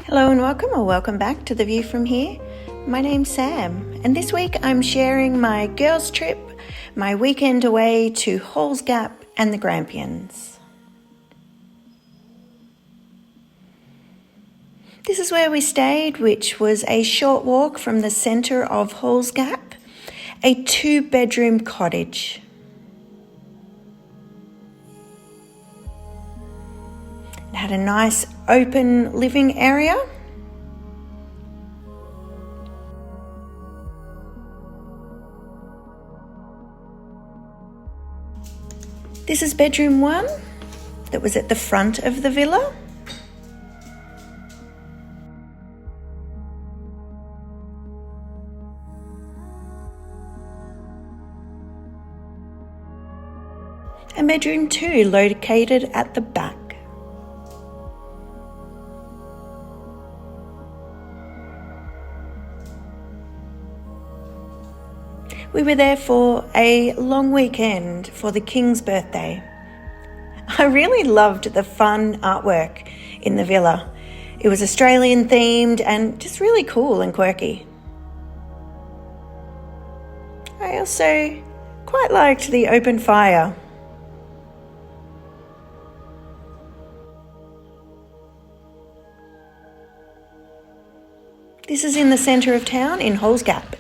Hello and welcome, or welcome back to The View From Here. My name's Sam, and this week I'm sharing my girls' trip, my weekend away to Halls Gap and the Grampians. This is where we stayed, which was a short walk from the centre of Halls Gap, a 2-bedroom cottage. It had a nice open living area. This is bedroom 1 that was at the front of the villa. And bedroom 2 located at the back. We were there for a long weekend for the King's birthday. I really loved the fun artwork in the villa. It was Australian themed and just really cool and quirky. I also quite liked the open fire. This is in the centre of town in Halls Gap.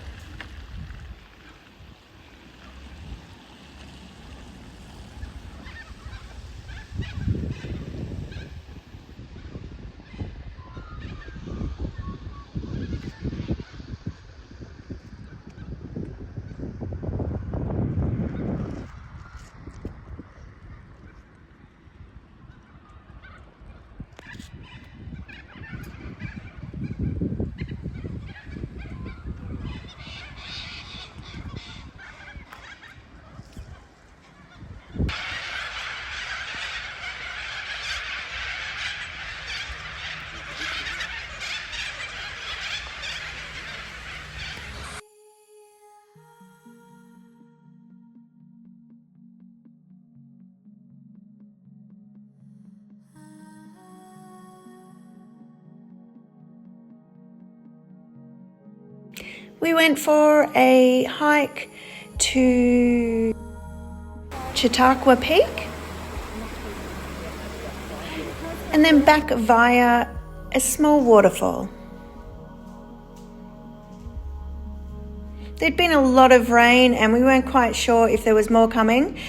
We went for a hike to Chautauqua Peak and then back via a small waterfall. There'd been a lot of rain and we weren't quite sure if there was more coming,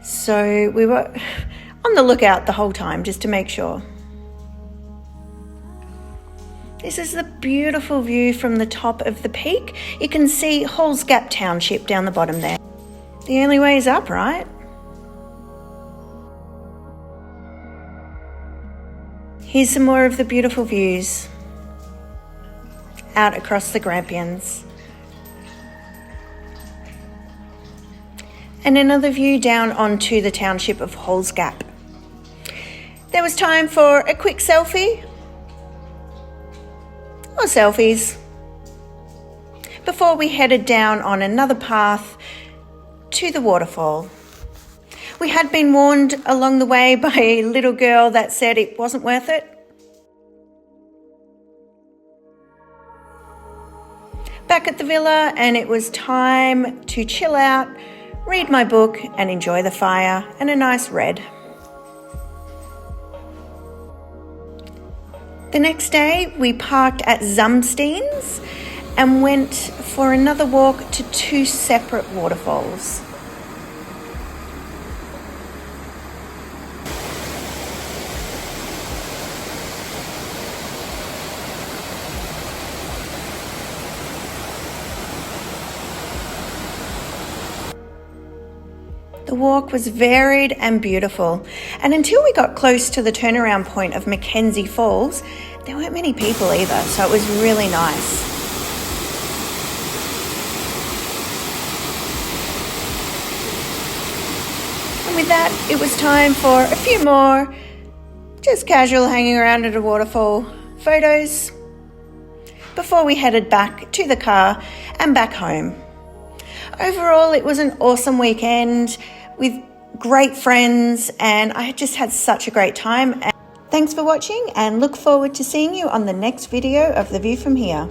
so we were on the lookout the whole time just to make sure. This is the beautiful view from the top of the peak. You can see Halls Gap Township down the bottom there. The only way is up, right? Here's some more of the beautiful views out across the Grampians. And another view down onto the township of Halls Gap. There was time for a quick selfie. Or selfies, before we headed down on another path to the waterfall. We had been warned along the way by a little girl that said it wasn't worth it. Back at the villa, and it was time to chill out, read my book and enjoy the fire and a nice read. The next day, we parked at Zumstein's and went for another walk to 2 separate waterfalls. The walk was varied and beautiful, and until we got close to the turnaround point of Mackenzie Falls, there weren't many people either, so it was really nice. And with that, it was time for a few more just casual hanging around at a waterfall photos before we headed back to the car and back home. Overall, it was an awesome weekend with great friends, and I just had such a great time. Thanks for watching and look forward to seeing you on the next video of The View From Here.